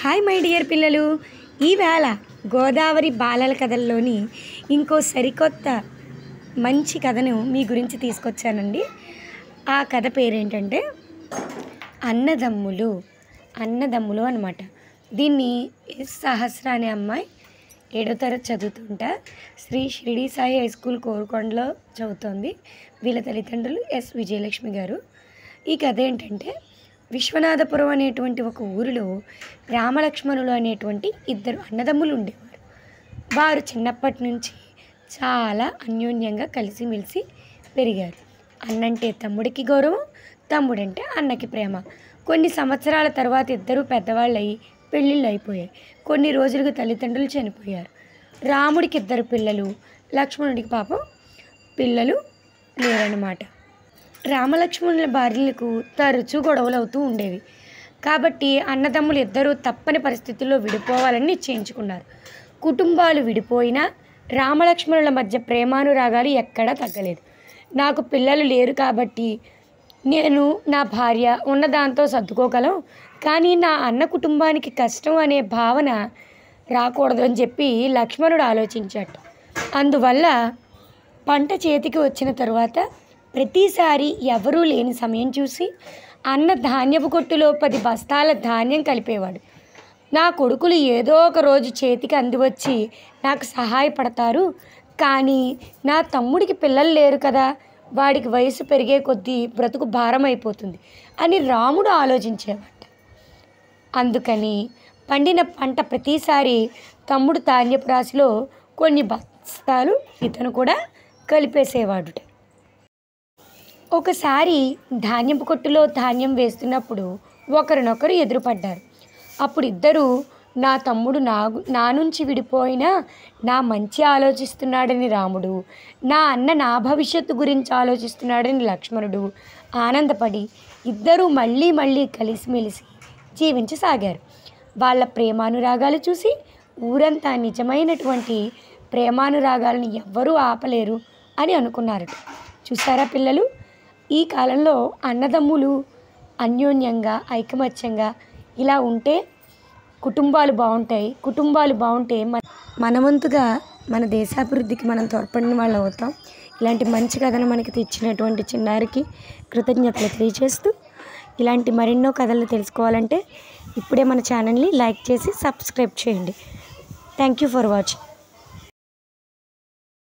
Hi my dear పిల్లలు, ఈవేళ గోదావరి బాలల కథల్లోని ఇంకో సరికొత్త మంచి కథను మీ గురించి తీసుకొచ్చానండి. ఆ కథ పేరేంటంటే అన్నదమ్ములు అన్నమాట. దీన్ని సహస్ర అనే అమ్మాయి 7వ తరగతి చదువుతుంటా శ్రీ షిరిడి సాయి హై స్కూల్ కోరుకొండలో చదువుతోంది. వీళ్ళ తల్లిదండ్రులు ఎస్ విజయలక్ష్మి గారు. ఈ కథ ఏంటంటే, విశ్వనాథపురం అనేటువంటి ఒక ఊరిలో రామలక్ష్మణులు అనేటువంటి 2 అన్నదమ్ములు ఉండేవారు. వారు చిన్నప్పటి నుంచి చాలా అన్యోన్యంగా కలిసిమెలిసి పెరిగారు. అన్నంటే తమ్ముడికి గౌరవం, తమ్ముడంటే అన్నకి ప్రేమ. కొన్ని సంవత్సరాల తర్వాత ఇద్దరూ పెద్దవాళ్ళు అయ్యి పెళ్ళిళ్ళు అయిపోయాయి. కొన్ని రోజులకు తల్లిదండ్రులు చనిపోయారు. రాముడికి 2 పిల్లలు, లక్ష్మణుడికి పాపం పిల్లలు లేరన్నమాట. రామలక్ష్మణుల భార్యలకు తరచూ గొడవలు అవుతూ ఉండేవి. కాబట్టి అన్నదమ్ములు ఇద్దరూ తప్పని పరిస్థితుల్లో విడిపోవాలని నిశ్చయించుకున్నారు. కుటుంబాలు విడిపోయినా రామలక్ష్మణుల మధ్య ప్రేమానురాగాలు ఎక్కడా తగ్గలేదు. నాకు పిల్లలు లేరు కాబట్టి నేను నా భార్య ఉన్నదాంతో సర్దుకోగలం, కానీ నా అన్న కుటుంబానికి కష్టం అనే భావన రాకూడదు అని చెప్పి లక్ష్మణుడు ఆలోచించాడు. అందువల్ల పంట చేతికి వచ్చిన తర్వాత ప్రతిసారి ఎవరూ లేని సమయం చూసి అన్న ధాన్యపు కొట్టులో 10 బస్తాల ధాన్యం కలిపేవాడు. నా కొడుకులు ఏదో ఒక రోజు చేతికి అందివచ్చి నాకు సహాయపడతారు, కానీ నా తమ్ముడికి పిల్లలు లేరు కదా, వాడికి వయసు పెరిగే కొద్దీ బ్రతుకు భారం అయిపోతుంది అని రాముడు ఆలోచించేవాడు. అందుకని పండిన పంట ప్రతిసారి తమ్ముడు ధాన్యపు రాశిలో కొన్ని బస్తాలు ఇతను కూడా కలిపేసేవాడు. ఒకసారి ధాన్యపు కొట్టులో ధాన్యం వేస్తున్నప్పుడు ఒకరినొకరు ఎదురుపడ్డారు. అప్పుడు ఇద్దరు, నా తమ్ముడు నా నుంచి విడిపోయినా నా మంచి ఆలోచిస్తున్నాడని రాముడు, నా అన్న నా భవిష్యత్తు గురించి ఆలోచిస్తున్నాడని లక్ష్మణుడు ఆనందపడి ఇద్దరూ మళ్ళీ కలిసిమెలిసి జీవించసాగారు. వాళ్ళ ప్రేమానురాగాలు చూసి ఊరంతా నిజమైనటువంటి ప్రేమానురాగాలను ఎవ్వరూ ఆపలేరు అని అనుకున్నారట. చూసారా పిల్లలు, ఈ కాలంలో అన్నదమ్ములు అన్యోన్యంగా ఐకమత్యంగా ఇలా ఉంటే కుటుంబాలు బాగుంటాయి. కుటుంబాలు బాగుంటే మన వంతుగా మన దేశాభివృద్ధికి మనం తోడ్పడిన వాళ్ళు అవుతాం. ఇలాంటి మంచి కథను మనకి తెచ్చినటువంటి చిన్నారికి కృతజ్ఞతలు తెలియజేస్తూ, ఇలాంటి మరెన్నో కథలు తెలుసుకోవాలంటే ఇప్పుడే మన ఛానల్ని లైక్ చేసి సబ్స్క్రైబ్ చేయండి. Thank you for watching.